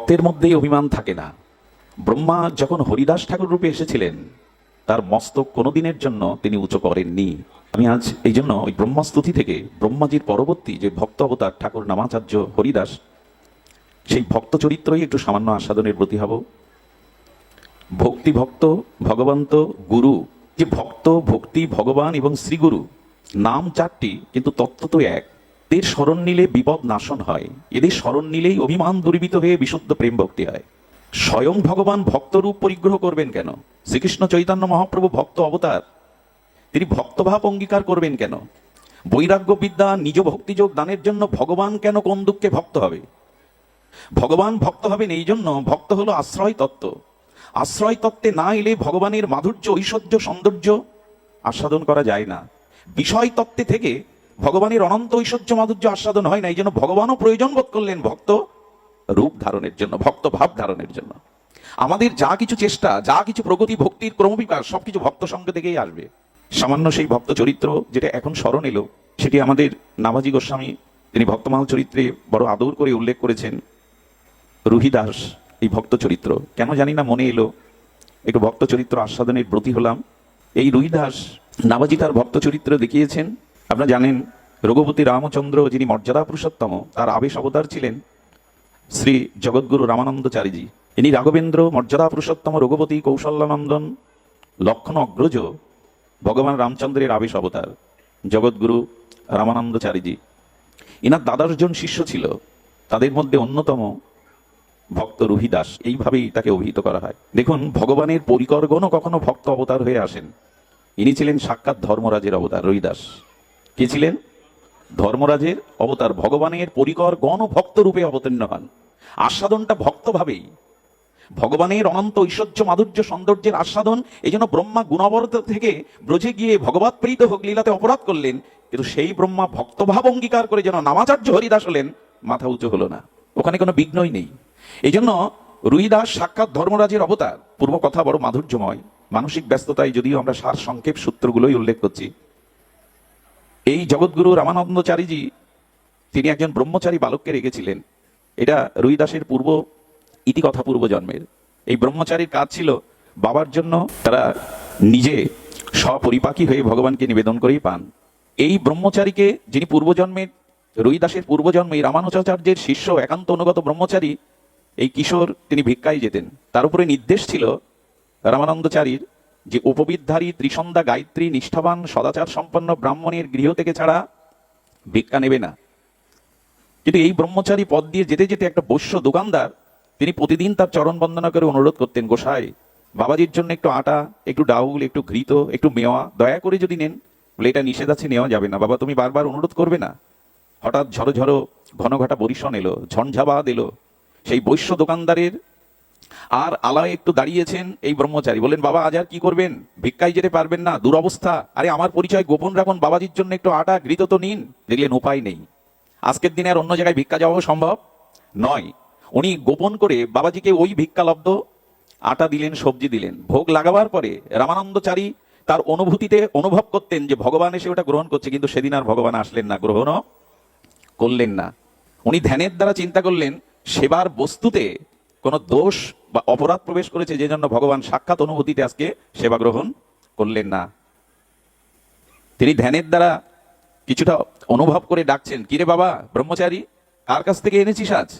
ভক্তের মধ্যেই অভিমান থাকে না। ব্রহ্মা যখন হরিদাস ঠাকুর রূপে এসেছিলেন, তার মস্তক কোনোদিনের জন্য তিনি উঁচু করেননি। আমি আজ এই জন্য ওই ব্রহ্মস্তুতি থেকে ব্রহ্মাজির পরবর্তী যে ভক্ত অবতার ঠাকুর নামাচার্য হরিদাস, সেই ভক্ত চরিত্রই একটু সামান্য আস্বাদনের ব্রতী হব। ভক্তি, ভক্ত, ভগবন্ত, গুরু। যে ভক্ত, ভক্তি, ভগবান এবং শ্রীগুরু নাম চারটি, কিন্তু তত্ত্ব তো এক। এদের স্মরণ নিলে বিপদ নাশন হয়, এদের স্মরণ নিলেই অভিমান দূরীভূত হয়ে বিশুদ্ধ প্রেম ভক্তি হয়। স্বয়ং ভগবান ভক্তরূপ পরিগ্রহ করবেন কেন? শ্রীকৃষ্ণ চৈতন্য মহাপ্রভু ভক্ত অবতার, তিনি ভক্তভাব অঙ্গীকার করবেন কেন? বৈরাগ্য বিদ্যা, নিজ ভক্তিযোগ দানের জন্য ভগবান কেন কোন দুঃখে ভক্ত হবে? ভগবান ভক্ত হবেন এই জন্য, ভক্ত হলো আশ্রয় তত্ত্ব। আশ্রয় তত্ত্বে না এলে ভগবানের মাধুর্য, ঐশ্বর্য, সৌন্দর্য আস্বাদন করা যায় না। বিষয় তত্ত্বে থেকে ভগবানের অনন্ত ঐশ্বর্য, মাধুর্য আস্বাদন হয় না। এই জন্য ভগবানও প্রয়োজন বোধ করলেন ভক্ত রূপ ধারণের জন্য, ভক্ত ভাব ধারণের জন্য। আমাদের যা কিছু চেষ্টা, যা কিছু প্রগতি, ভক্তির ক্রমবিকাশ, সবকিছু ভক্ত সঙ্গ থেকেই আসবে। সামান্য সেই ভক্ত চরিত্র যেটা এখন স্মরণ এলো, সেটি আমাদের নাভাজি গোস্বামী, তিনি ভক্তমাল চরিত্রে বড় আদর করে উল্লেখ করেছেন। রুহিদাস এই ভক্ত চরিত্র কেন জানি না মনে এলো, একটু ভক্ত চরিত্র আস্বাদনের ব্রতী হলাম। এই রুহিদাস নাভাজি তার ভক্ত চরিত্র দেখিয়েছেন। আপনারা জানেন, রঘুপতি রামচন্দ্র যিনি মর্যাদা পুরুষোত্তম, তার আবেশ অবতার ছিলেন শ্রী জগৎগুরু রামানন্দচারীজি। ইনি রাঘবেন্দ্র, মর্যাদা পুরুষোত্তম, রঘুপতি, কৌশল্যানন্দন, লক্ষণ অগ্রজ ভগবান রামচন্দ্রের আবেশ অবতার জগৎগুরু রামানন্দচারীজি। ইনার 12 জন শিষ্য ছিল, তাদের মধ্যে অন্যতম ভক্ত রুহিদাস। এইভাবেই তাকে অভিহিত করা হয়। দেখুন, ভগবানের পরিকরগণও কখনো ভক্ত অবতার হয়ে আসেন। ইনি ছিলেন সাক্ষাৎ ধর্মরাজের অবতার। রুহিদাস কে ছিলেন? ধর্মরাজের অবতার। ভগবানের পরিকর গণ ভক্ত রূপে অবতীর্ণ হন। আস্বাদনটা ভক্ত ভাবেই, ভগবানের অনন্ত ঐশ্বর্য, মাধুর্য, সৌন্দর্যের আস্বাদন। এই জন্য ব্রহ্মা গুণবর্ত থেকে ব্রজে গিয়ে ভগবৎ প্রীত হোক লীলাতে অপরাধ করলেন, কিন্তু সেই ব্রহ্মা ভক্তভাব অঙ্গীকার করে যেন নামাচার্য হরিদাস হলেন, মাথা উঁচু হলো না, ওখানে কোনো বিঘ্নই নেই। এই জন্য রুহিদাস সাক্ষাৎ ধর্মরাজের অবতার। পূর্ব কথা বড় মাধুর্যময়। মানসিক ব্যস্ততায় যদিও আমরা সার সংক্ষেপ সূত্রগুলোই উল্লেখ করছি। এই জগৎগুরু রামানন্দচারীজি তিনি একজন ব্রহ্মচারী বালককে রেখেছিলেন। এটা রুহিদাসের পূর্ব ইতিকথা, পূর্ব জন্মের। এই ব্রহ্মচারীর কাজ ছিল বাবার জন্য তারা নিজে স্বপরিপাকী হয়ে ভগবানকে নিবেদন করেই পান। এই ব্রহ্মচারীকে, যিনি পূর্বজন্মের, রুহিদাসের পূর্বজন্মে রামানুজাচার্যের শিষ্য, একান্ত অনুগত ব্রহ্মচারী, এই কিশোর তিনি ভিক্ষায় যেতেন। তার উপরে নির্দেশ ছিল রামানন্দচারীর যে উপবিদধারী, ত্রিসন্ধ্যা গায়ত্রী, নিষ্ঠাবান, সদাচার সম্পন্ন ব্রাহ্মণের গৃহ থেকে ছাড়া ভিক্ষা নেবে না। কিন্তু এই ব্রহ্মচারী পথ দিয়ে যেতে যেতে একটা বৈশ্য দোকানদার, তিনি প্রতিদিন তার চরণ বন্দনা করে অনুরোধ করতেন, গোসাই, বাবাজির জন্য একটু আটা, একটু ডাউল, একটু ঘৃত, একটু মেওয়া দয়া করে যদি নেন। বলে, এটা নিষেধ আছে, নেওয়া যাবে না বাবা, তুমি বারবার অনুরোধ করবে না। হঠাৎ ঝড়ো ঝড়ো ঘন ঘটা বরিশন এলো, ঝঞ্ঝাবাদ এলো। সেই বৈশ্য দোকানদারের আর আলায় একটু দাঁড়িয়েছেন এই ব্রহ্মচারী। বললেন, বাবা আজ আর কি করবেন? ভিক্ষায় যেতে পারবেন না, দুরবস্থা। আরে আমার পরিচয় গোপন রাখুন, বাবাজির জন্য একটু আটা ঘৃত তো নিন। দেখলেন উপায় নেই, আজকের দিনে আর অন্য জায়গায় ভিক্ষা যাওয়া সম্ভব নয়। উনি গোপন করে বাবাজিকে ওই ভিক্ষালব্ধ আটা দিলেন, সবজি দিলেন। ভোগ লাগাবার পরে রামানন্দচারী তার অনুভূতিতে অনুভব করতেন যে ভগবান এসে ওটা গ্রহণ করছে, কিন্তু সেদিন আর ভগবান আসলেন না, গ্রহণও করলেন না। উনি ধ্যানের দ্বারা চিন্তা করলেন সেবার বস্তুতে কোনো দোষ বা অপরাধ প্রবেশ করেছে, যে জন্য ভগবান সাক্ষাৎ অনুভূতিতে আজকে সেবা গ্রহণ করলেন না। তিনি ধ্যানের দ্বারা কিছুটা অনুভব করে ডাকছেন, কিরে বাবা ব্রহ্মচারী, কার কাছ থেকে এনেছিস আজ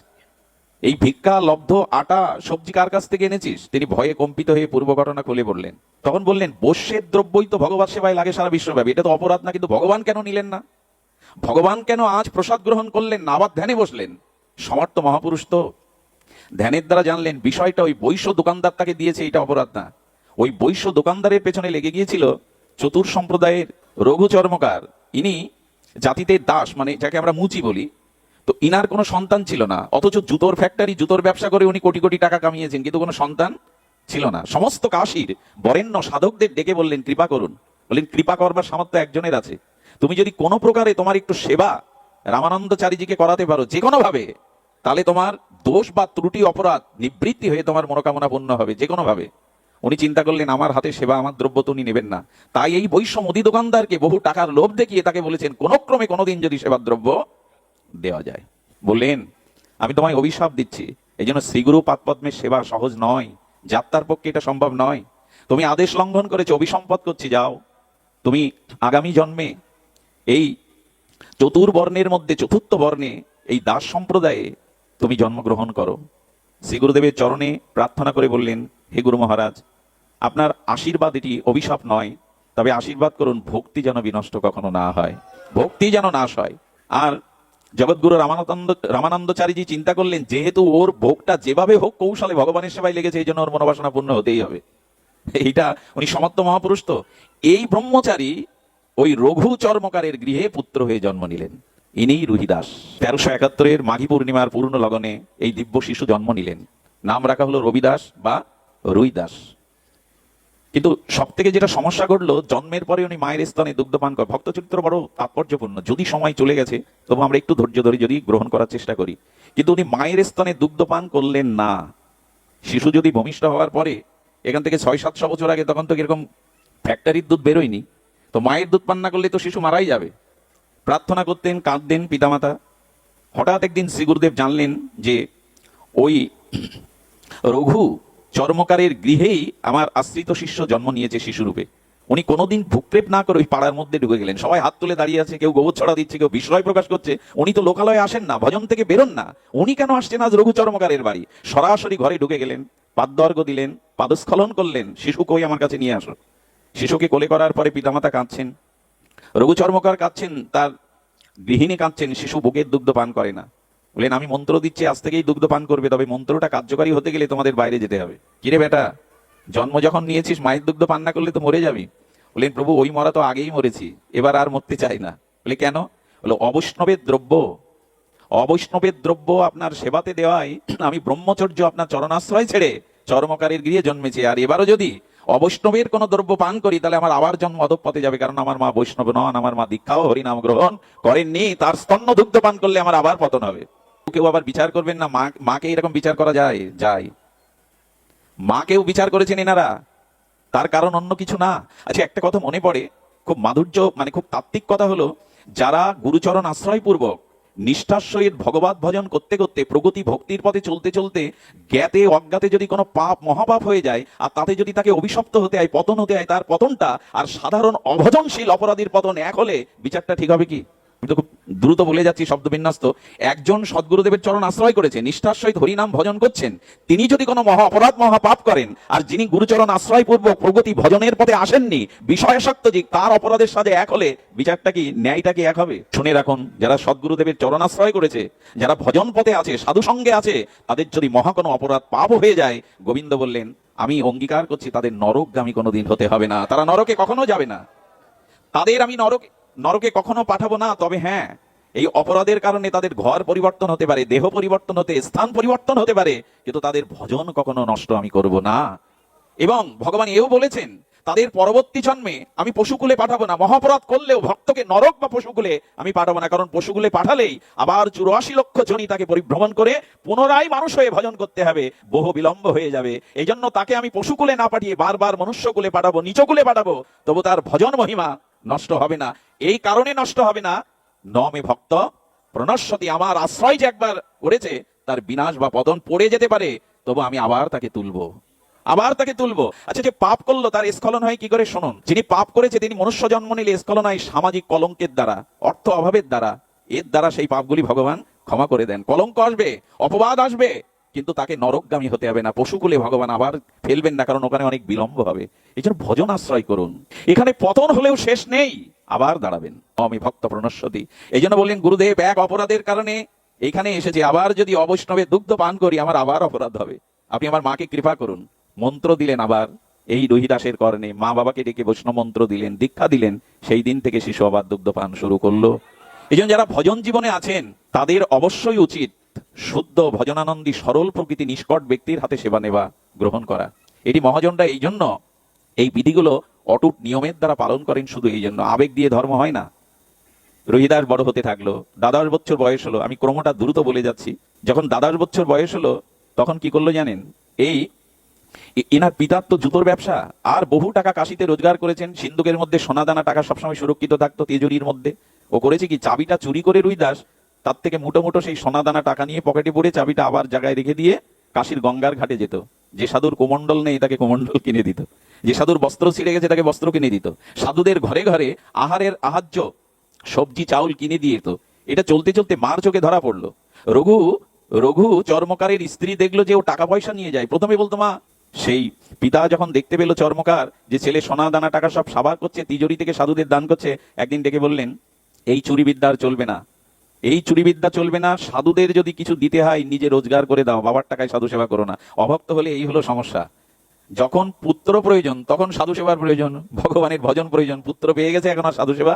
এই ভিক্ষা লব্ধ আটা সবজি, কার কাছ থেকে এনেছিস? তিনি ভয়ে কম্পিত হয়ে পূর্ব ঘটনা খুলে বললেন। তখন বললেন, বস্যের দ্রব্যই তো ভগবত সেবায় লাগে সারা বিশ্বব্যাপী, এটা তো অপরাধ না, কিন্তু ভগবান কেন নিলেন না? ভগবান কেন আজ প্রসাদ গ্রহণ করলেন না, আবার ধ্যানে বসলেন? সমর্থ মহাপুরুষ তো ধ্যানের দ্বারা জানলেন বিষয়টা ওই বৈশ্য দোকানদার তাকে দিয়েছে, এটা অপরাধ না। ওই বৈশ্য দোকানদারের পেছনে লেগে গিয়েছিল চতুর সম্প্রদায়ের রঘু চর্মকার। ইনি জাতিতে দাস, মানে যাকে আমরা মুচি বলি। তো ইনার কোনো সন্তান ছিল না, অথচ জুতোর ফ্যাক্টরি, জুতোর ব্যবসা করে উনি কোটি কোটি টাকা কামিয়েছেন, কিন্তু কোনো সন্তান ছিল না। সমস্ত কাশীর বরেণ্য সাধকদের ডেকে বললেন, কৃপা করুন। বললেন, কৃপা করবার সামর্থ্য একজনের আছে। তুমি যদি কোনো প্রকারে তোমার একটু সেবা রামানন্দচারীজিকে করাতে পারো যে কোনো ভাবে, তাহলে তোমার দোষ বা ত্রুটি, অপরাধ নিবৃত্তি হয়ে তোমার মনোকামনা পূর্ণ হবে যে কোনো ভাবে। উনি চিন্তা করলেন, আমার হাতে সেবা, আমার দ্রব্য তো উনি নেবেন না। তাই এই বৈশ্য মুদি দোকানদারকে বহু টাকার লোভ দেখিয়ে তাকে বলেছেন, কোনো ক্রমে কোনোদিন যদি সেবার দ্রব্য দেওয়া যায়। বললেন, আমি তোমায় অভিশাপ দিচ্ছি, এই জন্য শ্রীগুরু পাদপদ্মের সেবা সহজ নয়, যাত্রার পক্ষে এটা সম্ভব নয়। তুমি আদেশ লঙ্ঘন করেছো, অভিসম্পদ করছি, যাও তুমি আগামী জন্মে এই চতুর্বর্ণের মধ্যে চতুর্থ বর্ণে এই দাস সম্প্রদায়ে তুমি জন্মগ্রহণ করো। শ্রী গুরুদেবের চরণে প্রার্থনা করে বললেন, হে গুরু মহারাজ, আপনার আশীর্বাদ এটি অভিশাপ নয়, তবে আশীর্বাদ করুন ভক্তি যেন বিনষ্ট কখনো না হয়, ভক্তি যেন নাশ হয়। আর জগৎগুরু রামানন্দচারীজি চিন্তা করলেন, যেহেতু ওর ভোগটা যেভাবে হোক কৌশলে ভগবানের সেবায় লেগেছে, এই জন্য ওর মনোবাসনা পূর্ণ হতেই হবে। এইটা উনি সমর্থ মহাপুরুষ। তো এই ব্রহ্মচারী ওই রঘু চর্মকারের গৃহে পুত্র হয়ে জন্ম নিলেন, ইনি রুহিদাস। 1371 মাঘী পূর্ণিমার পূর্ণ লগনে এই দিব্য শিশু জন্ম নিলেন। নাম রাখা হলো রবিদাস বা রুইদাস। কিন্তু সব থেকে যেটা সমস্যা ঘটলো, জন্মের পরে উনি মায়ের স্তনে দুগ্ধপান করে। ভক্ত চরিত্র বড় তাৎপর্যপূর্ণ, যদি সময় চলে গেছে তবু আমরা একটু ধৈর্য ধরে যদি গ্রহণ করার চেষ্টা করি। কিন্তু উনি মায়ের স্তনে দুগ্ধপান করলেন না। শিশু যদি ভূমিষ্ঠ হওয়ার পরে এখান থেকে 600-700 বছর আগে, তখন তো এরকম ফ্যাক্টরির দুধ বেরোয়নি, তো মায়ের দুধ পান না করলে তো শিশু মারাই যাবে। প্রার্থনা করতেন, কাঁদতেন পিতামাতা। হঠাৎ একদিন শ্রী গুরুদেব জানলেন যে ওই রঘু চর্মকারের গৃহেই আমার আশ্রিত শিষ্য জন্ম নিয়েছে শিশুরূপে। উনি কোনোদিন ভূক্ষেপ না করে ওই পাড়ার মধ্যে ঢুকে গেলেন। সবাই হাত তুলে দাঁড়িয়ে আছে, কেউ গোবর ছড়া দিচ্ছে, কেউ বিস্ময় প্রকাশ করছে। উনি তো লোকালয়ে আসেন না, ভজন থেকে বেরোন না, উনি কেন আসছেন আজ রঘু চর্মকারের বাড়ি? সরাসরি ঘরে ঢুকে গেলেন, পাদর্ঘ দিলেন, পাদস্খলন করলেন, শিশু কই আমার কাছে নিয়ে আসো। শিশুকে কোলে করার পরে পিতামাতা কাঁদছেন, রঘু চর্মকার কাঁদছেন, তার গৃহিণী কাঁদছেন, শিশু বুকের দুগ্ধ পান করে না। বলেন, আমি মন্ত্র দিচ্ছি আজ থেকেই দুগ্ধ পান করবে, তবে মন্ত্রটা কার্যকারী হতে গেলে তোমাদের বাইরে যেতে হবে। কিরে বেটা, জন্ম যখন নিয়েছিস মায়ের দুগ্ধ পান না করলে তো মরে যাবি। বলেন, প্রভু ওই মরা তো আগেই মরেছি, এবার আর মরতে চাই না। বলে কেন? বলো, অবৈষ্ণবের দ্রব্য আপনার সেবাতে দেওয়াই আমি ব্রহ্মচর্য আপনার চরণাশ্রয় ছেড়ে চর্মকারীর গৃহে জন্মেছি, আর এবারও যদি অবৈষ্ণবের কোন দ্রব্য পান করি তাহলে আমার আবার জন্ম অধঃপথে যাবে। কারণ আমার মা বৈষ্ণব নন, আমার মা দীক্ষাও হরিনাম গ্রহণ করেননি, তার স্তন্য দুগ্ধ পান করলে আমার আবার পতন হবে। কেউ আবার বিচার করবেন না, মাকে এরকম বিচার করা যায়? মাকেও বিচার করেছেন এনারা, তার কারণ অন্য কিছু না। আচ্ছা, একটা কথা মনে পড়ে, খুব মাধুর্য, মানে খুব তাত্ত্বিক কথা হলো, যারা গুরুচরণ আশ্রয় পূর্বক নিষ্ঠার সহিত ভগবত ভজন করতে করতে প্রগতি ভক্তির পথে চলতে চলতে জ্ঞাতে অজ্ঞাতে যদি কোনো পাপ মহাপাপ হয়ে যায়, আর তাতে যদি তাকে অভিশপ্ত হতে হয়, পতন হতে হয়, তার পতনটা আর সাধারণ অভজনশীল অপরাধীর পতন এক হলে বিচারটা ঠিক হবে কি? আমি তো খুব দ্রুত বলে যাচ্ছি, শব্দ বিন্যস্ত। একজন সদ্গুরুদেবের চরণ আশ্রয় করেছে, নিষ্ঠার সহিত হরিনাম ভজন করছেন, তিনি যদি কোনো মহা অপরাধ মহাপাপ করেন, আর যিনি গুরুচরণ আশ্রয় পূর্বক প্রগতি ভজনের পথে আসেননি, বিষয়াসক্ত যে, তার অপরাধের সাথে এক হলে বিচারটা কি, ন্যায়টা কি এক হবে? শুনে রাখুন, যারা সদ্গুরুদেবের চরণ আশ্রয় করেছে, যারা ভজন পথে আছে, সাধু সঙ্গে আছে, তাদের যদি মহা কোনো অপরাধ পাপ হয়ে যায়, গোবিন্দ বললেন, আমি অঙ্গীকার করছি তাদের নরকগামী কোনোদিন হতে হবে না, তারা নরকে কখনো যাবে না, তাদের আমি নরকে কখনো পাঠাবো না। তবে হ্যাঁ, এই অপরাধের কারণে তাদের ঘর পরিবর্তন হতে পারে, দেহ পরিবর্তন হতে, স্থান পরিবর্তন হতে পারে, কিন্তু তাদের ভজন কখনো নষ্ট আমি করব না। এবং ভগবান এও বলেছেন, তাদের পরবর্তী জন্মে আমি পশুকুলে পাঠাবো না। মহাপরাধ করলেও ভক্তকে নরক বা পশুকুলে আমি পাঠাবো না, কারণ পশুকুলে পাঠালেই আবার 84 লক্ষ জনই তাকে পরিভ্রমণ করে পুনরায় মানুষ হয়ে ভজন করতে হবে, বহু বিলম্ব হয়ে যাবে। এই জন্য তাকে আমি পশুকুলে না পাঠিয়ে বারবার মনুষ্যকুলে পাঠাবো, নিচকুলে পাঠাবো, তবু তার ভজন মহিমা নষ্ট হবে না। এই কারণে নষ্ট হবে না, নমে ভক্ত প্রণশ্যতি, আমার আশ্রয় যে একবার করেছে তার বিনাশ বা পতন পড়ে যেতে পারে, তবু আমি আবার তাকে তুলবো। আচ্ছা, যে পাপ করলো তার স্খলন হয় কি করে শুনুন। যিনি পাপ করেছে তিনি মনুষ্য জন্ম নিলে স্খলন হয় সামাজিক কলঙ্কের দ্বারা, অর্থ অভাবের দ্বারা। এর দ্বারা সেই পাপগুলি ভগবান ক্ষমা করে দেন। কলঙ্ক আসবে, অপবাদ আসবে, কিন্তু তাকে নরকগামী হতে হবে না, পশুকুলে ভগবান আবার ফেলবেন না, কারণ ওখানে অনেক বিলম্ব হবে। এই জন্য ভজন আশ্রয় করুন, এখানে পতন হলেও শেষ নেই, আবার দাঁড়াবেন। আমি ভক্ত প্রণশ্যতি, এই জন্য বললেন গুরুদেব, এক অপরাধের কারণে এখানে এসেছি, আবার যদি অবৈষ্ণবের দুগ্ধ পান করি আমার আবার অপরাধ হবে, আপনি আমার মাকে কৃপা করুন। মন্ত্র দিলেন আবার এই রহিদাসের কারণে, মা বাবাকে ডেকে বৈষ্ণব মন্ত্র দিলেন, দীক্ষা দিলেন, সেই দিন থেকে শিশু আবার দুগ্ধ পান শুরু করলো। এই জন্য যারা ভজন জীবনে আছেন তাদের অবশ্যই উচিত শুদ্ধ ভজনানন্দী সরল প্রকৃতি নিষ্কট ব্যক্তির হাতে সেবা নেওয়া, গ্রহণ করা। এটি মহাজনরা এই জন্য এই বিধিগুলো অটুট নিয়মের দ্বারা পালন করেন, শুধু এই জন্য। আবেগ দিয়ে ধর্ম হয় না। রহিদাস বড় হতে থাকলো, 12 বছর বয়স হলো, আমি ক্রমটা দ্রুত বলে যাচ্ছি। যখন 12 বছর বয়স হলো তখন কি করলো জানেন? এনার পিতার তো জুতোর ব্যবসা, আর বহু টাকা কাশিতে রোজগার করেছেন, সিন্ধুকের মধ্যে সোনা দানা টাকা সবসময় সুরক্ষিত থাকতো তিজুরির মধ্যে। ও করেছে কি, চাবিটা চুরি করে রুইদাস তার থেকে মুটো মুটো সেই সোনা দানা টাকা নিয়ে পকেটে পড়ে চাবিটা আবার জায়গায় রেখে দিয়ে কাশীর গঙ্গার ঘাটে যেত। যে সাধুর কোমণ্ডল নেই তাকে কোমণ্ডল কিনে দিত, যে সাধুর বস্ত্র ছিঁড়ে গেছে তাকে বস্ত্র কিনে দিত, সাধুদের ঘরে ঘরে আহার্য সবজি চাউল কিনে দিয়ে যেত। এটা চলতে চলতে মার চোখে ধরা পড়লো। রঘু রঘু চর্মকারের স্ত্রী দেখলো যে ও টাকা পয়সা নিয়ে যায়। প্রথমে বলতো মা, সেই পিতা যখন দেখতে পেলো চর্মকার যে ছেলে সোনা দানা টাকা সব সাবার করছে, তিজোরি থেকে সাধুদের দান করছে, একদিন ডেকে বললেন, এই চুরিবিদ্যা আর চলবে না, এই চুরিবিদ্যা চলবে না। সাধুদের যদি কিছু দিতে হয় নিজে রোজগার করে দাও, বাবার টাকায় সাধু সেবা করো না। অভক্ত হলে এই হলো সমস্যা। যখন পুত্র প্রয়োজন তখন সাধু সেবার প্রয়োজন, ভগবানের ভজন প্রয়োজন। পুত্র পেয়ে গেছে, এখন আর সাধু সেবা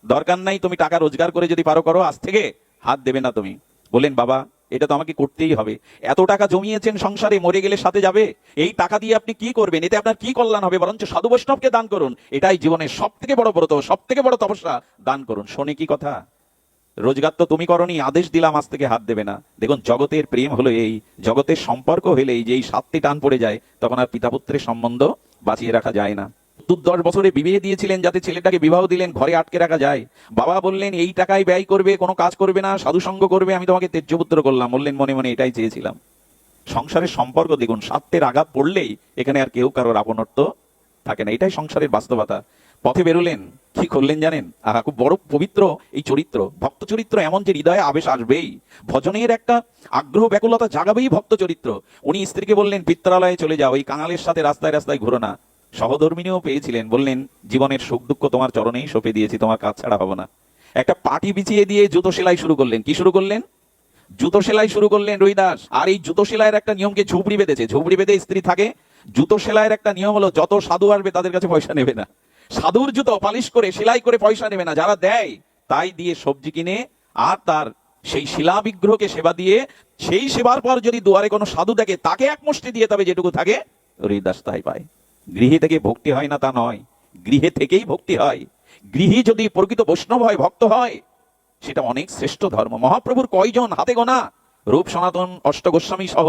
দরকার নাই। তুমি টাকা রোজগার করে যদি পারো করো, আজ থেকে হাত দেবে না তুমি। বললেন, বাবা এটা তো আমাকে করতেই হবে। এত টাকা জমিয়েছেন সংসারে, মরে গেলে সাথে যাবে। এই টাকা দিয়ে আপনি কি করবেন? এতে আপনার কি কল্যাণ হবে? বরঞ্চ সাধু বৈষ্ণবকে দান করুন। এটাই জীবনের সব থেকে বড় ব্রত, সব থেকে বড় তপস্যা। দান করুন। শোনে কি কথা? রোজগার তো তুমি করনি, আদেশ দিলাম আজ থেকে হাত দেবে না। দেখুন, জগতের প্রেম হলো এই, জগতের সম্পর্ক হলেই যে এই সাতটি টান পড়ে যায়, তখন আর পিতা পুত্রের সম্বন্ধ বাঁচিয়ে রাখা যায় না। 10 বছরে বিবাহ দিয়েছিলেন যাতে ছেলেটাকে বিবাহ দিলেন, ঘরে আটকে রাখা যায়। বাবা বললেন এই টাকায় ব্যয় করবে, কোনো কাজ করবে না, সাধু সঙ্গ করবে, আমি তোমাকে তেজ্যপুত্র করলাম। বললেন মনে মনে এটাই চেয়েছিলাম। সংসারের সম্পর্ক দেখুন, স্বার্থের আঘাত পড়লেই এখানে আর কেউ কারোর আপনত্ব থাকে না। এটাই সংসারের বাস্তবতা। পথে বেরোলেন, কি করলেন জানেন? খুব বড় পবিত্র এই চরিত্র, ভক্ত চরিত্র এমন যে হৃদয়ে আবেশ আসবেই, ভজনের একটা আগ্রহ ব্যাকুলতা জাগাবেই ভক্ত চরিত্র। উনি স্ত্রীকে বললেন, পিত্রালয়ে চলে যাও, এই কাঙালের সাথে রাস্তায় রাস্তায় ঘুরো না। সহধর্মিনীও পেয়েছিলেন, বললেন জীবনের সুখ দুঃখ তোমার চরণেই সঁপে দিয়েছি, তোমার কাজ ছাড়া হবো না। একটা পাটি বিছিয়ে দিয়ে জুতো সেলাই শুরু করলেন। কি শুরু করলেন? জুতো সেলাই শুরু করলেন রবিদাস। আর এই জুতো সেলাইয়ের একটা নিয়মকে ঝুপড়ি বেঁধেছে। ঝুপড়ি বেঁধে স্ত্রী থাকে। জুতো সেলাইয়ের একটা নিয়ম হলো, যত সাধু আসবে তাদের কাছে পয়সা নেবে না। সাধুর জুতো পালিশ করে সেলাই করে পয়সা নেবে না, যারা দেয় তাই দিয়ে সবজি কিনে আর তার সেই শিলা বিগ্রহকে সেবা দিয়ে, সেই সেবার পর যদি দুয়ারে কোনো সাধু দেখে তাকে এক মুষ্টি দিয়ে তবে যেটুকু থাকে হরিদাস তাই পায়। গৃহে থেকে ভক্তি হয় না তা নয়, গৃহে থেকেই ভক্তি হয়। গৃহে যদি প্রকৃত বৈষ্ণব হয়, ভক্ত হয়, সেটা অনেক শ্রেষ্ঠ ধর্ম। মহাপ্রভুর কয়জন হাতে গোনা, রূপ সনাতন অষ্ট গোস্বামী সহ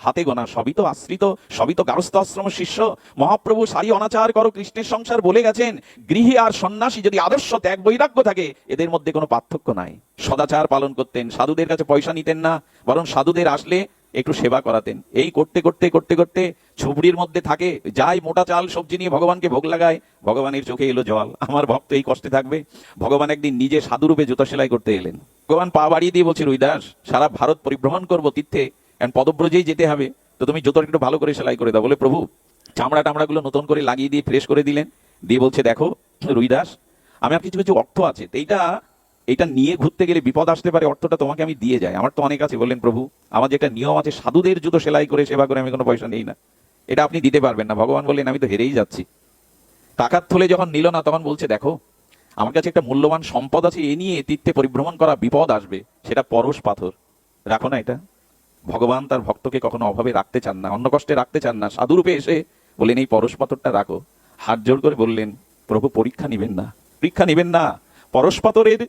হাতে গোনা, সবই তো আশ্রিত, সবই তো গারস্থ আশ্রম শিষ্য। মহাপ্রভু সারি অনাচার করো কৃষ্ণের সংসার বলে গেছেন। গৃহী আর সন্ন্যাসী যদি আদর্শ ত্যাগ বৈরাগ্য থাকে, এদের মধ্যে কোনো পার্থক্য নাই। সদাচার পালন করতেন, সাধুদের কাছে পয়সা নিতেন না, বরং সাধুদের আসলে একটু সেবা করাতেন। এই করতে করতে করতে করতে ঝুপড়ির মধ্যে থাকে, যাই মোটা চাল সবজি নিয়ে ভগবানকে ভোগ লাগায়। ভগবানের চোখে এলো জল, আমার ভক্ত এই কষ্টে থাকবে। ভগবান একদিন নিজে সাধুরূপে জুতো সেলাই করতে এলেন। ভগবান পা বাড়িয়ে দিয়ে বলছে, রুইদাস সারা ভারত পরিভ্রমণ করবো তীর্থে, পদব্রজেই যেতে হবে, তো তুমি জুতোটা একটু ভালো করে সেলাই করে দাও। বলে, প্রভু চামড়া টামড়াগুলো নতুন করে লাগিয়ে দিয়ে ফ্রেশ করে দিলেন। দিয়ে বলছে, দেখো রুইদাস, আমার কিছু কিছু অর্থ আছে, এইটা নিয়ে ঘুরতে গেলে বিপদ আসতে পারে, অর্থটা তোমাকে আমি দিয়ে যাই, আমার তো অনেক আছে। বললেন, প্রভু আমার যে একটা নিয়ম আছে, সাধুদের জুতো সেলাই করে সেবা করে আমি কোনো পয়সা নেই না, এটা আপনি দিতে পারবেন না। ভগবান বললেন, আমি তো হেরেই যাচ্ছি। টাকার থলে যখন নিল না, তখন বলছে, দেখো আমার কাছে একটা মূল্যবান সম্পদ আছে, এ নিয়ে তীর্থে পরিভ্রমণ করা বিপদ আসবে, সেটা পরশ পাথর, রাখো না এটা। ভগবান তার ভক্তকে কখনো অভাবে রাখতে চান না, অন্য কষ্টে রাখতে চান না। সাধুরূপে এসে বললেন, এই পরশ পাথরটা রাখো। হাত জোর করে বললেন, প্রভু পরীক্ষা নিবেন না, পরীক্ষা নিবেন না। পরশ পাথরের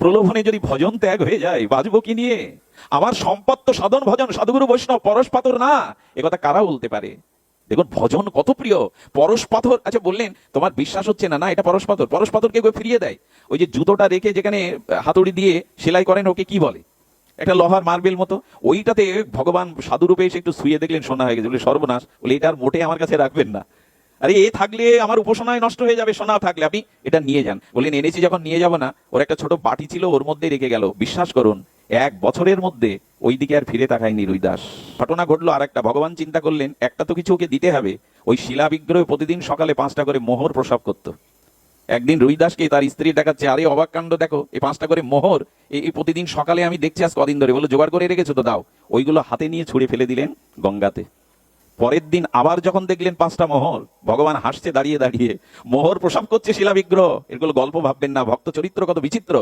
প্রলোভনে যদি ভজন ত্যাগ হয়ে যায়, বাঁচবো কি নিয়ে? আমার সম্পদ তো সাধন ভজন, সাধুগুরু বৈষ্ণব, পরশ পাথর না। একথা কারা বলতে পারে? দেখুন ভজন কত প্রিয়। পরশ পাথর, আচ্ছা বললেন তোমার বিশ্বাস হচ্ছে না, না এটা পরশ পাথর। পরশ পাথর কেউ ফিরিয়ে দেয়? ওই যে জুতোটা রেখে যেখানে হাতুড়ি দিয়ে সেলাই করেন, ওকে কি বলে? একটা লোহার মার্বেল মতো, ওইটাতে ভগবান সাধুরূপে এসে একটু শুয়ে দেখলেন সোনা হয়ে গেছে। বলে, সর্বনাশ। বলে, এটা আর মোটে আমার কাছে রাখবেন না। আরে এ থাকলে আমার উপাসনায় নষ্ট হয়ে যাবে, সোনা থাকলে আপনি এটা নিয়ে যান। বললেন, এনেছি যখন নিয়ে যাব না। ওর একটা ছোট বাটি ছিল, ওর মধ্যে রেখে গেল। বিশ্বাস করুন 1 বছরের মধ্যে ওই দিকে আর ফিরে তাকায়নি রুইদাস। ঘটনা ঘটলো আর একটা। ভগবান চিন্তা করলেন, একটা তো কিছু ওকে দিতে হবে। ওই শিলা বিগ্রহে প্রতিদিন সকালে 5টা করে মোহর প্রসব করত। একদিন রুইদাসকে তার স্ত্রী দেখাচ্ছে, আরে অবাক কাণ্ড, দেখো এই 5টা করে মোহর এই প্রতিদিন সকালে আমি দেখছি আজ কদিন ধরে। বলো, জোগাড় করে রেখেছো তো, দাও। ওইগুলো হাতে নিয়ে ছুঁড়ে ফেলে দিলেন গঙ্গাতে। পরের দিন আবার যখন দেখলেন 5টা মোহর, ভগবান হাসছে দাঁড়িয়ে দাঁড়িয়ে, মোহর প্রসব করছে শিলা বিগ্রহ। এগুলো গল্প ভাববেন না, ভক্ত চরিত্র কত বিচিত্র।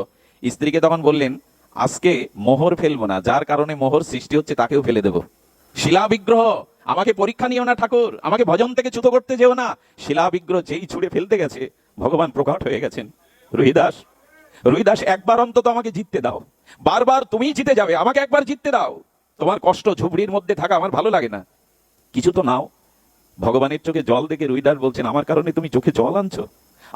স্ত্রীকে তখন বললেন, আজকে মোহর ফেলবো না, যার কারণে মোহর সৃষ্টি হচ্ছে তাকেও ফেলে দেবো। শিলা বিগ্রহ, আমাকে পরীক্ষা নিও না ঠাকুর, আমাকে ভজন থেকে চ্যুত করতে যেও না। শিলা বিগ্রহ যেই ছুঁড়ে ফেলতে গেছে, ভগবান প্রকট হয়ে গেছেন। রুইদাস একবার অন্তত আমাকে জিততে দাও, বারবার তুমিই জিতে যাবে, আমাকে একবার জিততে দাও। তোমার কষ্ট, ঝুপড়ির মধ্যে থাকা আমার ভালো লাগে না, কিছু তো নাও। ভগবানের চোখে জল দেখে রুইদাস বলছেন, আমার কারণে তুমি চোখে জল আনছো?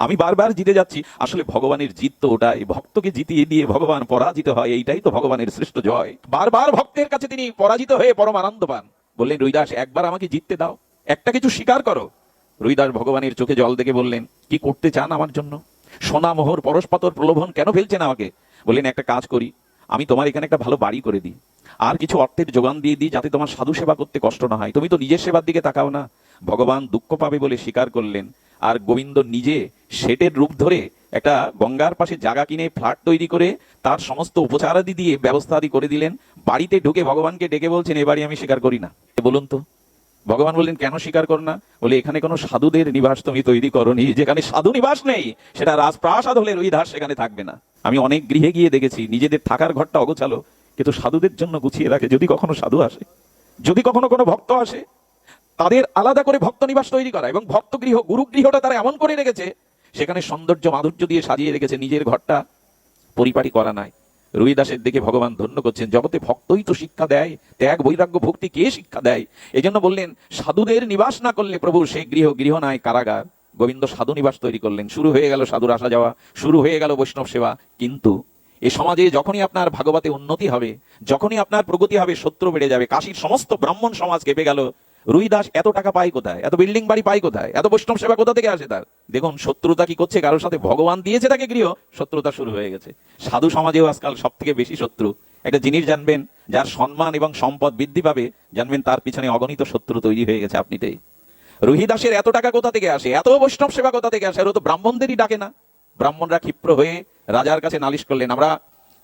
আমি বারবার জিতে যাচ্ছি। আসলে ভগবানের জিত তো ওটাই, ভক্তকে জিতিয়ে দিয়ে ভগবান পরাজিত হয়, এইটাই তো ভগবানের শ্রেষ্ঠ জয়। বারবার ভক্তের কাছে তিনি পরাজিত হয়ে পরম আনন্দ পান। বললেন, রুইদাস একবার আমাকে জিততে দাও, একটা কিছু স্বীকার করো। রুইদাস ভগবানের চোখে জল দেখে বললেন, কি করতে চান আমার জন্য? সোনা মোহর পরশপাতর প্রলোভন কেন ফেলছেন আমাকে? বললেন, একটা কাজ করি, আমি তোমার এখানে একটা ভালো বাড়ি করে দিই, আর কিছু অর্থের যোগান দিয়ে দিই, যাতে তোমার সাধু সেবা করতে কষ্ট না হয়। তুমি তো নিজের সেবার দিকে তাকাও না। ভগবান দুঃখ পাবে বলে স্বীকার করলেন। আর গোবিন্দ নিজে শেটের রূপ ধরে একটা গঙ্গার পাশে জায়গা কিনে ফ্ল্যাট তৈরি করে তার সমস্ত উপচারাদি দিয়ে ব্যবস্থা আদি করে দিলেন। বাড়িতে ঢুকে ভগবানকে ডেকে বলছেন, এ বাড়ি আমি স্বীকার করি না। বলুন তো। ভগবান বললেন, কেন স্বীকার কর না? বলে, এখানে কোনো সাধুদের নিবাস তুমি তৈরি করনি, যেখানে সাধু নিবাস নেই সেটা রাজপ্রাসাদ হলে রুইদাস সেখানে থাকবে না। আমি অনেক গৃহে গিয়ে দেখেছি নিজেদের থাকার ঘরটা অগোছালো, কিন্তু সাধুদের জন্য গুছিয়ে রাখে। যদি কখনো সাধু আসে, যদি কখনো কোনো ভক্ত আসে, তাদের আলাদা করে ভক্ত নিবাস তৈরি করা। এবং ভক্ত গৃহ, গুরু গৃহটা তারা এমন করে রেখেছে, সেখানে সৌন্দর্য মাধুর্য দিয়ে সাজিয়ে রেখেছে, নিজের ঘরটা পরিপাটি করা নাই। রুইদাসের দেখে ভগবান ধন্য করছেন, জগতে ভক্তই তো শিক্ষা দেয়, ত্যাগ বৈরাগ্য ভক্তি কে শিক্ষা দেয়? এই জন্য বললেন, সাধুদের নিবাস না করলে প্রভু সে গৃহ গৃহ নয় কারাগার। গোবিন্দ সাধু নিবাস তৈরি করলেন। শুরু হয়ে গেল সাধুর আসা যাওয়া, শুরু হয়ে গেল বৈষ্ণব সেবা। কিন্তু এ সমাজে যখনই আপনার ভাগবতে উন্নতি হবে, যখনই আপনার প্রগতি হবে, শত্রু বেড়ে যাবে। কাশীর সমস্ত ব্রাহ্মণ সমাজ কেঁপে গেল। রুইদাস এত টাকা পায় কোথায়? এত বিল্ডিং বাড়ি পায় কোথায়? এত বৈষ্ণব সেবা কোথা থেকে আসে তার? দেখুন শত্রুতা কি করছে কারোর সাথে। ভগবান দিয়েছে তাকে গৃহ, শত্রুতা শুরু হয়ে গেছে। সাধু সমাজেও আজকাল সব থেকে বেশি শত্রু। একটা জিনিস জানবেন, যার সম্মান এবং সম্পদ বৃদ্ধি পাবে, জানবেন তার পিছনে অগণিত শত্রু তৈরি হয়ে গেছে আপনিতেই। রুহিদাসের এত টাকা কোথা থেকে আসে? এত বৈষ্ণব সেবা কোথা থেকে আসে? আর ও তো ব্রাহ্মণদেরই ডাকে না। ব্রাহ্মণরা ক্ষিপ্র হয়ে রাজার কাছে নালিশ করলেন, আমরা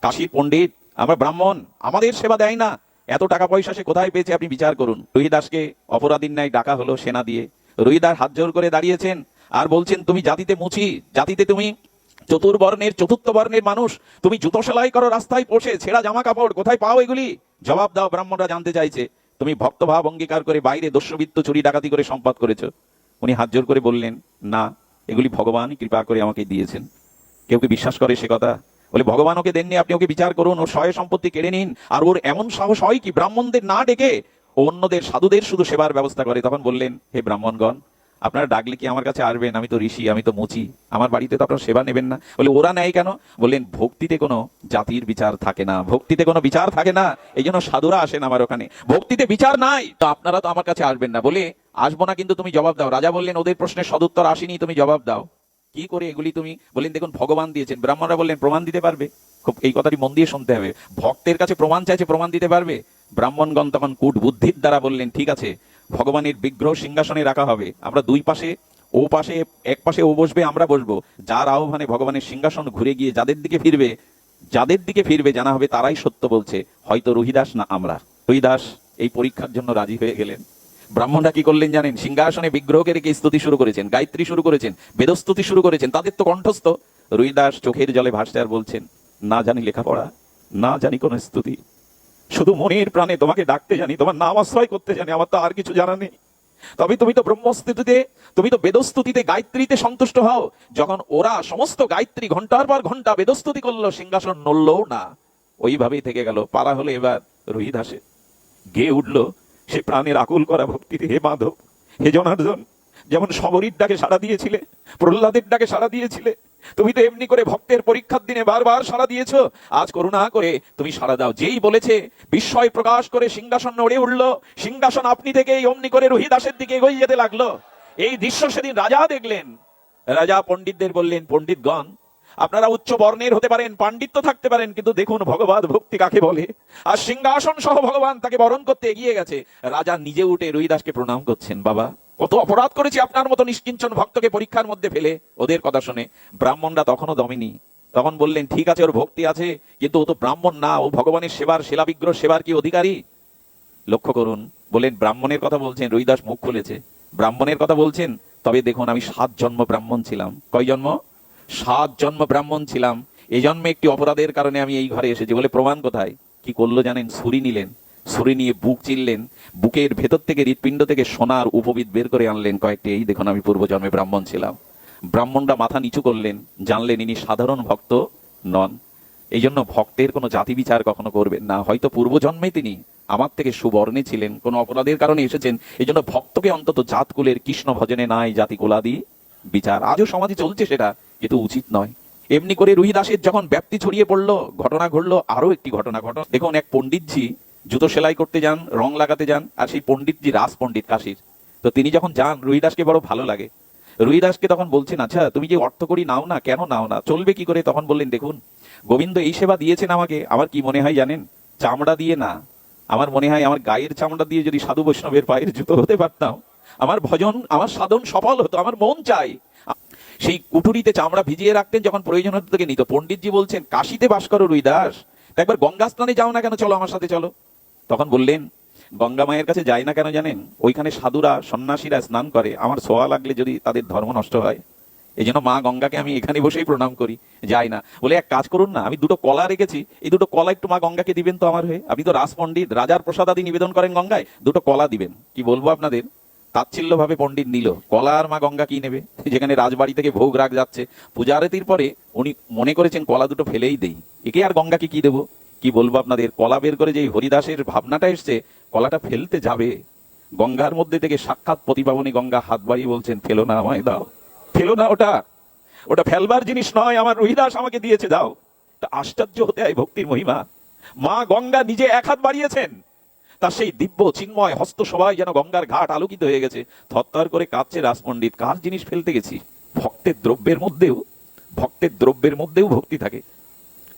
কাশীর পণ্ডিত, আমরা ব্রাহ্মণ, আমাদের সেবা দেয় না, এত টাকা পয়সা সে কোথায় পেয়েছে, আপনি বিচার করুন। রুহিদাসকে অপরাধীর ন্যায় ডাকা হলো সেনা দিয়ে। রুহিদাস হাত জোর করে দাঁড়িয়েছেন আর বলছেন, তুমি জাতিতে মুছি, জাতিতে তুমি চতুর্বর্ণের চতুর্থ বর্ণের মানুষ, তুমি জুতো সেলাই করো রাস্তায় বসে, ছেঁড়া জামা কাপড়, কোথায় পাও এগুলি? জবাব দাও। ব্রাহ্মণরা জানতে চাইছে। তুমি ভক্তভাব অঙ্গীকার করে বাইরে দস্যুবৃত্ত চুরি ডাকাতি করে সম্পদ করেছো। উনি হাত জোর করে বললেন, না, এগুলি ভগবানই কৃপা করে আমাকে দিয়েছেন। কেউ কি বিশ্বাস করে সে কথা? বলে, ভগবান ওকে দেননি, আপনি ওকে বিচার করুন, ওর সয় সম্পত্তি কেড়ে নিন। আর ওর এমন সাহস হয় কি ব্রাহ্মণদের না ডেকে ও অন্যদের সাধুদের শুধু সেবার ব্যবস্থা করে। তখন বললেন, হে ব্রাহ্মণগণ, আপনারা ডাকলে কি আমার কাছে আসবেন? আমি তো ঋষি, আমি তো মুচি, আমার বাড়িতে তো আপনারা সেবা নেবেন না। বলে, ওরা নেয় কেন? বললেন, ভক্তিতে কোনো জাতির বিচার থাকে না, ভক্তিতে কোনো বিচার থাকে না, এই জন্য সাধুরা আসেন আমার ওখানে। ভক্তিতে বিচার নাই, তো আপনারা তো আমার কাছে আসবেন না। বলে, আসবো না, কিন্তু তুমি জবাব দাও। রাজা বললেন, ওদের প্রশ্নের সদুত্তর আসেনি, তুমি জবাব দাও। কি করে এগুলি তুমি? বলেন, দেখুন ভগবান দিয়েছেন। ব্রাহ্মণরা বললেন, প্রমাণ দিতে পারবে? খুব এই কথাটি মন দিয়ে শুনতে হবে। ভক্তের কাছে প্রমাণ চাইছে, প্রমাণ দিতে পারবে? ব্রাহ্মণগণ তখন কূট বুদ্ধির দ্বারা বললেন, ঠিক আছে, ভগবানের বিগ্রহ সিংহাসনে রাখা হবে, আমরা দুই পাশে, ও পাশে এক পাশে ও বসবে, আমরা বসবো। যার আহ্বানে ভগবানের সিংহাসন ঘুরে গিয়ে যাদের দিকে ফিরবে জানা হবে তারাই সত্য বলছে, হয়তো রুহিদাস না আমরা। রুহিদাস এই পরীক্ষার জন্য রাজি হয়ে গেলেন। ব্রাহ্মণরা কি করলেন জানেন? সিংহাসনে বিগ্রহকে রেখে স্তুতি শুরু করেছেন, গায়ত্রী শুরু করেছেন, বেদস্তুতি শুরু করেছেন, তাদের তো কণ্ঠস্থ। রুইদাস চোখের জলে ভাসতে আর বলছেন, না জানি লেখাপড়া, না জানি কোন স্তুতি, শুধু মনের প্রাণে তোমাকে ডাকতে জানি, তোমার নাম আশ্রয় করতে জানি, আমার তো আর কিছু জানা নেই। তবে তুমি তো ব্রহ্মস্তুতিতে, তুমি তো বেদস্তুতিতে, গায়ত্রীতে সন্তুষ্ট হও। যখন ওরা সমস্ত গায়ত্রী ঘন্টার পর ঘন্টা বেদস্তুতি করলো, সিংহাসন নড়লো না, ওইভাবেই থেকে গেল। পালা হলো এবার রুহিদাসে। গেয়ে উঠলো সে প্রাণের আকুল করা ভক্তিতে, হে মাধব, হে জনার্দন, যেমন শবরীর ডাকে সাড়া দিয়েছিলে, প্রহ্লাদের ডাকে সাড়া দিয়েছিলে, তুমি তো এমনি করে ভক্তের পরীক্ষার দিনে বারবার সাড়া দিয়েছো। আজ করুণা করে তুমি সাড়া দাও। যেই বলেছে বিস্ময় প্রকাশ করে সিংহাসন নড়ে উঠলো। সিংহাসন আপনি থেকে অমনি করে রুহিদাসের দিকে এগিয়ে যেতে লাগলো। এই দৃশ্য সেদিন রাজা দেখলেন। রাজা পণ্ডিতদের বললেন, পণ্ডিতগণ, আপনারা উচ্চ বর্ণের হতে পারেন, পাণ্ডিত্য থাকতে পারেন, কিন্তু দেখুন ভগবত ভক্তি কাকে বলে। আর সিংহাসন সহ ভগবান তাকে বরণ করতে এগিয়ে গেছে। রাজা নিজে উঠে রুহিদাসকে প্রণাম করছেন, বাবা, কত অপরাধ করেছি আপনার মতো নিষ্কিঞ্চন ভক্তকে পরীক্ষার মধ্যে ফেলে। ওদের কথা শুনে ব্রাহ্মণরা তখনও দমেনি। তখন বললেন, ঠিক আছে, ওর ভক্তি আছে, কিন্তু ও তো ব্রাহ্মণ না, ও ভগবানের সেবার, শিলা বিগ্রহ সেবার কি অধিকারী? লক্ষ্য করুন, বলেন ব্রাহ্মণের কথা বলছেন। রুহিদাস মুখ খুলেছে, ব্রাহ্মণের কথা বলছেন। তবে দেখুন, আমি 7 জন্ম ব্রাহ্মণ ছিলাম। কয় জন্ম? 7 জন্ম ব্রাহ্মণ ছিলাম। এই জন্মে একটি অপরাধের কারণে আমি এই ঘরে এসেছি। বলে, প্রমাণ কোথায়? কি করলো জানেন? ছুরি নিলেন, ছুরি নিয়ে বুক চিরলেন, বুকের ভেতর থেকে, হৃৎপিণ্ড থেকে সোনার উপবিদ বের করে আনলেন কয়েকটি। এই দেখুন, আমি পূর্ব জন্মে ব্রাহ্মণ ছিলাম। ব্রাহ্মণরা মাথা নিচু করলেন, জানলেন ইনি সাধারণ ভক্ত নন। এই জন্য ভক্তের কোনো জাতি বিচার কখনো করবেন না। হয়তো পূর্ব জন্মে তিনি আমার থেকে সুবর্ণে ছিলেন, কোনো অপরাধের কারণে এসেছেন। এই জন্য ভক্তকে অন্তত জাতকুলের কৃষ্ণ ভজনে নাই জাতি কুলাদি বিচার। আজও সমাজে চলছে সেটা, কিন্তু উচিত নয়। এমনি করে রুহিদাসের যখন ব্যাপ্তি ছড়িয়ে পড়লো, ঘটনা ঘটলো। আরো একটি ঘটনা দেখুন, এক পণ্ডিতজি জুতো সেলাই করতে যান, রং লাগাতে যান, আর সেই পণ্ডিতজি রাস পণ্ডিত কাশীর। তো তিনি যখন যান, রুহিদাসকে বড় ভালো লাগে। রুহিদাসকে তখন বলছেন, আচ্ছা তুমি যে অর্থকড়ি নাও না, কেন নাও না, চলবে কি করে? তখন বললেন, দেখুন গোবিন্দ এই সেবা দিয়েছেন আমাকে, আমার কি মনে হয় জানেন? চামড়া দিয়ে না, আমার মনে হয় আমার গায়ের চামড়া দিয়ে যদি সাধু বৈষ্ণবের পায়ের জুতো হতে পারতাম, আমার ভজন, আমার সাধন সফল হতো। আমার মন চাই। সেই কুঠুরিতে চামড়া ভিজিয়ে রাখতেন, যখন প্রয়োজন হতো থেকে নিত। পণ্ডিতজি বলছেন, কাশীতে বাস করো রুইদাস, তা একবার গঙ্গা স্নানে যাও না কেন, চলো আমার সাথে চলো। তখন বললেন, গঙ্গা মায়ের কাছে যাই না কেন জানেন? ওইখানে সাধুরা সন্ন্যাসীরা স্নান করে, আমার ছোঁয়া লাগলে যদি তাদের ধর্ম নষ্ট হয়, এই জন্য মা গঙ্গাকে আমি এখানে বসেই প্রণাম করি, যাই না। বলে এক কাজ করুন না, আমি দুটো কলা রেখেছি, এই দুটো কলা একটু মা গঙ্গাকে দিবেন তো আমার হয়ে। আপনি তো রাস পণ্ডিত, রাজার প্রসাদ আদি নিবেদন করেন গঙ্গায়, দুটো কলা দিবেন। কি বলবো আপনাদের, তাচ্ছিল্য ভাবে পণ্ডিত নিল। কলা আর মা গঙ্গা কি নেবে, যেখানে রাজবাড়ি থেকে ভোগ রাগ যাচ্ছে। পূজারতির পরে উনি মনে করেছেন কলা দুটো ফেলেই দেই, একে আর গঙ্গাকে কি দেবো। কি বলবো আপনাদের, কলা বের করে যে হরিদাসের ভাবনাটা এসছে, কলাটা ফেলতে যাবে, গঙ্গার মধ্যে থেকে সাক্ষাৎ প্রতিপাবনী গঙ্গা হাত বাড়িয়ে বলছেন, ফেলো না, আমায় দাও, ফেলো না, ওটা ওটা ফেলবার জিনিস নয়, আমার রুহিদাস আমাকে দিয়েছে, দাও। আশ্চর্য হতে হয় ভক্তির মহিমা। মা গঙ্গা নিজে এক হাত বাড়িয়েছেন, তার সেই দিব্য চিন্ময় হস্ত সবাই যেন গঙ্গার ঘাট আলোকিত হয়ে গেছে। থরথর করে কাঁদছে রাজপণ্ডিত, কার জিনিস ফেলতে গেছি। ভক্তের দ্রব্যের মধ্যেও ভক্তি থাকে।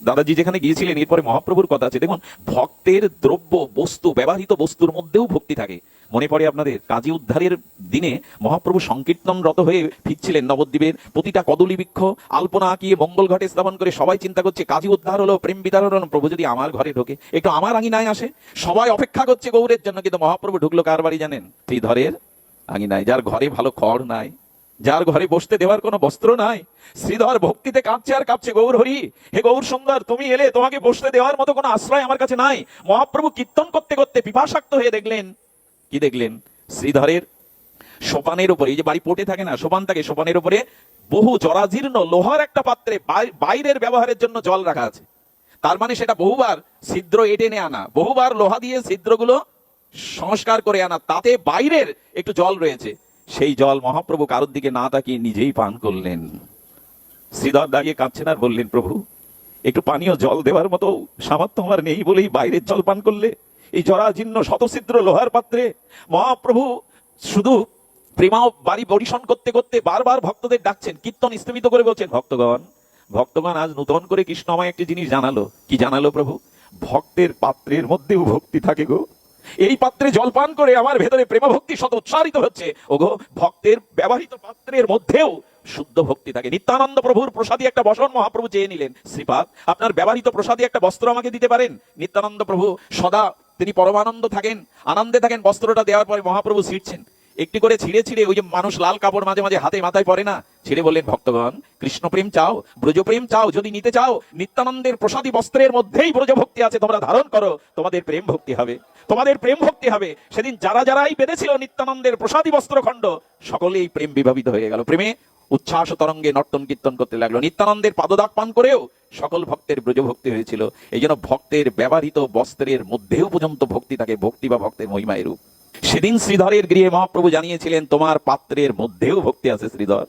দাদাজি যেখানে গিয়েছিলেন, এরপরে মহাপ্রভুর কথা আছে, দেখুন ভক্তের দ্রব্য বস্তু, ব্যবহৃত বস্তুর মধ্যেও ভক্তি থাকে। মনে পড়ে আপনাদের, কাজী উদ্ধারের দিনে মহাপ্রভু সংকীর্তনরত হয়ে ফিরছিলেন নবদ্বীপের। প্রতিটা কদলী বৃক্ষ আলপনা আঁকিয়ে মঙ্গল ঘাটে স্থাপন করে সবাই চিন্তা করছে, কাজী উদ্ধার হলো, প্রেম বিতারণ হলো, প্রভু যদি আমার ঘরে ঢোকে, একটু আমার আঙিনায় আসে। সবাই অপেক্ষা করছে গৌরের জন্য, কিন্তু মহাপ্রভু ঢুকলো কার বাড়ি জানেন? শ্রীধরের আঙিনায়, যার ঘরে ভালো খড় নাই, যার ঘরে বসতে দেওয়ার কোনো বস্ত্র নাই। শ্রীধর ভক্তিতে কাঁপছে আর কাঁপছে, গৌর হরি, হে গৌর সুন্দর, তুমি এলে, তোমাকে বসতে দেওয়ার মতো কোনো আশ্রয় আমার কাছে নাই। মহাপ্রভু কীর্তন করতে করতে পিপাসাক্ত হয়ে দেখলেন, কি দেখলেন? শ্রীধরের সোপানের উপরে, এই যে বাড়ি পোটে থাকে না, সোপান থাকে, সোপানের উপরে বহু জরাজীর্ণ লোহার একটা পাত্রে বাইরের ব্যবহারের জন্য জল রাখা আছে। তার মানে সেটা বহুবার ছিদ্র এটেনে আনা, বহুবার লোহা দিয়ে ছিদ্রগুলো সংস্কার করে আনা, তাতে বাইরের একটু জল রয়েছে। সেই জল মহাপ্রভু কারোর দিকে না তাকিয়ে নিজেই পান করলেন। শ্রীধর দাঁড়িয়ে কাঁদছেন আর বললেন, প্রভু একটু পানীয় জল দেওয়ার মতো সামর্থ্য আমার নেই বলেই বাইরের জল পান করলে, এই জরাজীর্ণ শতছিদ্র লোহার পাত্রে। মহাপ্রভু শুধু প্রেমা বাড়ি পরিশন করতে করতে বারবার ভক্তদের ডাকছেন, কীর্তন স্থগিত করে বলছেন, ভক্তগণ ভক্তগণ, আজ নূতন করে কৃষ্ণ আমায় একটি জিনিস জানালো। কি জানালো প্রভু? ভক্তের পাত্রের মধ্যেও ভক্তি থাকে গো। এই পাত্রে জলপান করে আমার ভেতরে প্রেম ভক্তি শত উচ্চারিত হচ্ছে। ওগো, ভক্তের ব্যবহৃত পাত্রের মধ্যেও শুদ্ধ ভক্তি থাকে। নিত্যানন্দ প্রভুর প্রসাদী একটা বসন মহাপ্রভু চেয়ে নিলেন, শ্রীপাদ আপনার ব্যবহৃত প্রসাদী একটা বস্ত্র আমাকে দিতে পারেন? নিত্যানন্দ প্রভু সদা তিনি পরমানন্দ থাকেন, আনন্দে থাকেন। বস্ত্রটা দেওয়ার পরে মহাপ্রভু ছিঁড়ছেন, একটি করে ছিঁড়ে ছিঁড়ে, ওই যে মানুষ লাল কাপড় মাঝে মাঝে হাতে মাথায় পরে না, ছিঁড়ে বললেন, ভক্তগণ কৃষ্ণ প্রেম চাও, ব্রজ প্রেম চাও, যদি নিতে চাও নিত্যানন্দের প্রসাদী বস্ত্রের মধ্যেই ব্রজ ভক্তি আছে, তোমরা ধারণ করো, তোমাদের প্রেম ভক্তি হবে, তোমাদের প্রেম ভক্তি হবে। সেদিন যারা যারাই বেঁধেছিল নিত্যানন্দের প্রসাদী বস্ত্রখণ্ড, সকলেই প্রেম বিভাবিত হয়ে গেল, প্রেমে উচ্ছ্বাস তরঙ্গে নর্তন কীর্তন করতে লাগলো। নিত্যানন্দের পাদদাগ পান করেও সকল ভক্তের ব্রজ ভক্তি হয়েছিল। এই জন্য ভক্তের ব্যবহৃত বস্ত্রের মধ্যেও পর্যন্ত ভক্তি থাকে, ভক্তি বা ভক্তের মহিমায় রূপ। সেদিন শ্রীধরের গৃহে মহাপ্রভু জানিয়েছিলেন, তোমার পাত্রের মধ্যেও ভক্তি আছে শ্রীধর।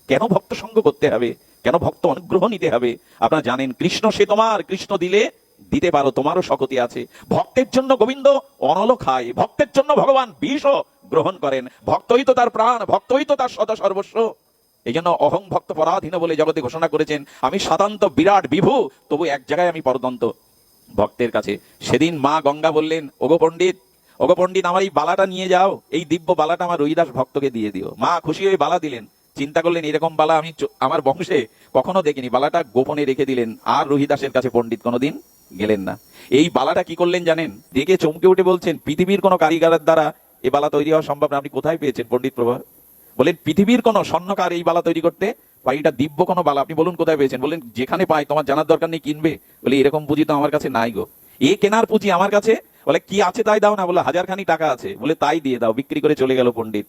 কেন ভক্ত সঙ্গ করতে হবে, কেন ভক্ত অনুগ্রহ নিতে হবে? আপনারা জানেন, কৃষ্ণ সে তোমার, কৃষ্ণ দিলে দিতে পারো, তোমারও শকতি আছে। ভক্তের জন্য গোবিন্দ অনল খায়, ভক্তের জন্য ভগবান বিষও গ্রহণ করেন। ভক্তই তো তার প্রাণ, ভক্তই তো তার সদা সর্বস্ব। এই জন্য অহং ভক্ত পরাধীন বলে জগতে ঘোষণা করেছেন, আমি সাধারণত বিরাট বিভু, তবু এক জায়গায় আমি পরদন্ত ভক্তের কাছে। সেদিন মা গঙ্গা বললেন, ওগো পণ্ডিত, ওগো পণ্ডিত, আমার এই বালাটা নিয়ে যাও, এই দিব্য বালাটা আমার রুহিদাস ভক্তকে দিয়ে দিও। মা খুশি হয়ে বালা দিলেন। চিন্তা করলেন, এরকম বালা আমি আমার বংশে কখনো দেখিনি। বালাটা গোপনে রেখে দিলেন, আর রুহিদাসের কাছে পণ্ডিত কোনোদিন গেলেন না। এই বালাটা কি করলেন জানেন? দেখে চমকে উঠে বলছেন, পৃথিবীর কোনো কারিগরের দ্বারা এ বালা তৈরি হওয়া সম্ভব না। আপনি কোথায় পেয়েছেন পণ্ডিত প্রভা? বলেন, পৃথিবীর কোনো স্বর্ণকার এই বালা তৈরি করতে বা এটা দিব্য কোনো বালা আপনি বলুন কোথায় পেয়েছেন? বলেন, যেখানে পাই, তোমার জানার দরকার নেই, কিনবে? বলে, এরকম পুঁজি তো আমার কাছে নাই গো। এ কেনার পুঁজি আমার কাছে? বলে, কি আছে তাই দাও না। বলে, 1000খানি টাকা আছে। বলে, তাই দিয়ে দাও। বিক্রি করে চলে গেল পণ্ডিত।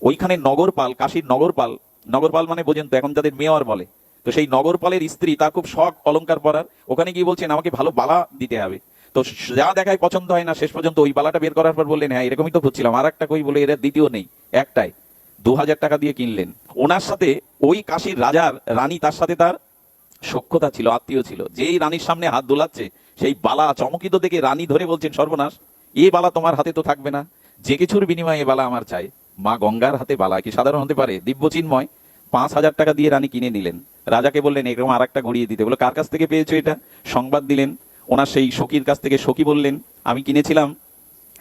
ওইখানে নগরপাল, কাশীর নগরপাল, নগরপাল মানে বোঝেন তো, এখন যাদের মেয়র বলে, তো সেই নগরপালের স্ত্রী, তার খুব শখ অলংকার পরার। ওখানে গিয়ে বলছেন, আমাকে ভালো বালা দিতে হবে। তো যা দেখায় পছন্দ হয় না, শেষ পর্যন্ত ওই বালাটা বের করার পর বললেন, হ্যাঁ এরকমই তো খুঁজছিলাম, আর একটা কই? বলে, এরা দ্বিতীয় নেই, একটাই। 2000 টাকা দিয়ে কিনলেন। ওনার সাথে ওই কাশীর রাজার রানী, তার সাথে তার সখ্যতা ছিল, আত্মীয় ছিল। যেই রানীর সামনে হাত দোলাচ্ছে, সেই বালা চমকিত দেখে রানী ধরে বলছেন, সর্বনাশ, এ বালা তোমার হাতে তো থাকবে না, যে কিছুর বিনিময়ে এ বালা আমার চাই। মা গঙ্গার হাতে বালা কি সাধারণ হতে পারে? দিব্য চিন্ময়। 5000 টাকা দিয়ে রানী কিনে নিলেন। রাজাকে বললেন এরকম আর একটা গড়িয়ে দিতে। বলে কার কাছ থেকে পেয়েছো এটা? সংবাদ দিলেন ওনার সেই সখীর কাছ থেকে। সখী বললেন আমি কিনেছিলাম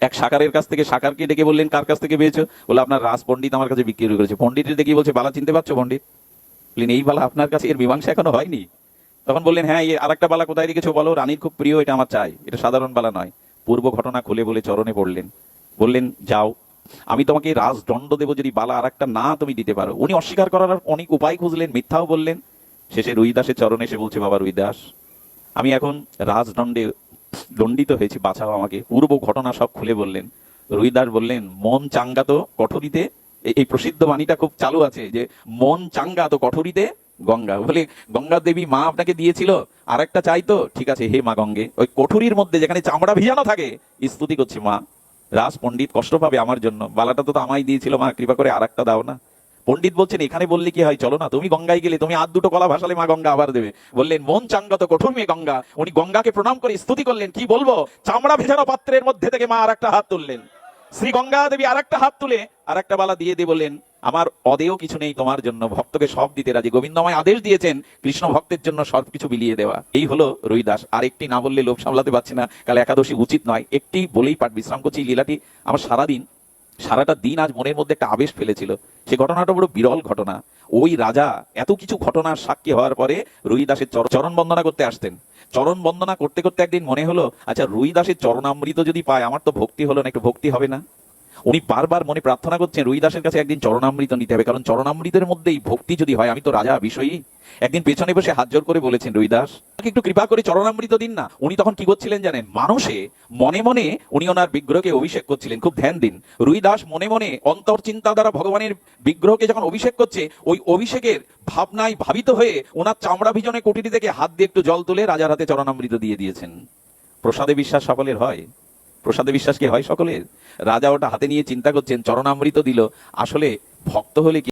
এক সাকারের কাছ থেকে। সাকারকে ডেকে বললেন কার কাছ থেকে পেয়েছো? বলে আপনার রাজ পণ্ডিত আমার কাছে বিক্রি করেছে। পণ্ডিতের দেখি বলছে বালা চিনতে পারছো পণ্ডিত? বললেন এই বালা আপনার কাছে, এর মীমাংসা এখনো হয়নি? তখন বললেন হ্যাঁ, এই আর একটা বালা কোথায় রেখেছো বলো, রানীর খুব প্রিয়, এটা আমার চাই, এটা সাধারণ বালা নয়। পূর্ব ঘটনা খুলে বলে চরণে পড়লেন। বললেন যাও, আমি তোমাকে রাজদণ্ড দেবো যদি বালা আর একটা না তুমি দিতে পারো। উনি অস্বীকার করার অনেক উপায় খুঁজলেন, মিথ্যাও বললেন। শেষে রুইদাসের চরণে এসে বলছে বাবা রুইদাস, আমি এখন রাজদণ্ডে দণ্ডিত হয়েছি, বাঁচাও আমাকে। পূর্ব ঘটনা সব খুলে বললেন। রুইদাস বললেন মন চাঙ্গা তো কঠোরিতে, এই প্রসিদ্ধ বাণীটা খুব চালু আছে যে মন চাঙ্গা তো কঠোরিতে গঙ্গা। বলে গঙ্গা দেবী মা আপনাকে দিয়েছিল, আর একটা চাইতো, ঠিক আছে হে মা গঙ্গে, ওই কঠুরির মধ্যে যেখানে চামড়া ভিজানো থাকে স্তুতি করছে মা। রাজ পণ্ডিত কষ্ট পাবে আমার জন্য, বালাটা তো আমায় দিয়েছিল মা, কৃপা করে আর একটা দাও না। পণ্ডিত বলছেন এখানে বললে কি হয়, চলো না, তুমি গঙ্গায় গেলে তুমি আর দুটো কলা ভাসালে মা গঙ্গা আবার দেবে। বললেন মন চাঙ্গত কঠোর মেয়ে গঙ্গা। উনি গঙ্গাকে প্রণাম করে স্তুতি করলেন, কি বলবো, চামড়া ভেজানো পাত্রের মধ্যে থেকে মা আর একটা হাত তুললেন। শ্রী গঙ্গা দেবী আর একটা হাত তুলে আর একটা বালা দিয়ে দিয়ে বললেন আমার অদেয় কিছু নেই তোমার জন্য, ভক্তকে সব দিতে রাজি। গোবিন্দময় আদেশ দিয়েছেন কৃষ্ণ ভক্তের জন্য সবকিছু বিলিয়ে দেওয়া। এই হলো রুইদাস। আর একটি না বললে লোভ সামলাতে পারছি না, কাল একাদশী উচিত নয়, একটি বলেই পাঠ বিশ্রাম করছি। এই লীলাটি আমার সারাটা দিন আজ মনের মধ্যে একটা আবেশ ফেলেছিল। সে ঘটনাটা বড় বিরল ঘটনা। ওই রাজা এত কিছু ঘটনার সাক্ষী হওয়ার পরে রুইদাসের চরণ বন্দনা করতে আসতেন। চরণ বন্দনা করতে করতে একদিন মনে হলো আচ্ছা রুইদাসের চরণামৃত যদি পায়, আমার তো ভক্তি হলো না, একটু ভক্তি হবে না? উনি বারবার মনে প্রার্থনা করছেন রুইদাসের কাছে একদিন চরণামৃত নিতে হবে, কারণ চরণামৃতের মধ্যেই ভক্তি যদি হয়, আমি তো রাজা বিষয়ী। একদিন পেছনে বসে হাত জোর করে বলেছেন রুইদাস আমাকে একটু কৃপা করে চরণামৃত দিন না। উনি তখন কি করছিলেন জানেন? মানুষে মনে মনে উনি ওনার বিগ্রহকে অভিষেক করছিলেন। খুব ধ্যান দিন, রুইদাস মনে মনে অন্তর চিন্তা দ্বারা ভগবানের বিগ্রহকে যখন অভিষেক করছে, ওই অভিষেকের ভাবনায় ভাবিত হয়ে ওনার চামড়া ভিজনে কুটিটি থেকে হাত দিয়ে একটু জল তুলে রাজার হাতে চরণামৃত দিয়ে দিয়েছেন। প্রসাদে বিশ্বাস সকলের হয়, প্রসাদে বিশ্বাস কি হয় সকলের? রাজা ওটা হাতে নিয়ে চিন্তা করছেন, চরণামৃত দিল, আসলে ভক্ত হলে কি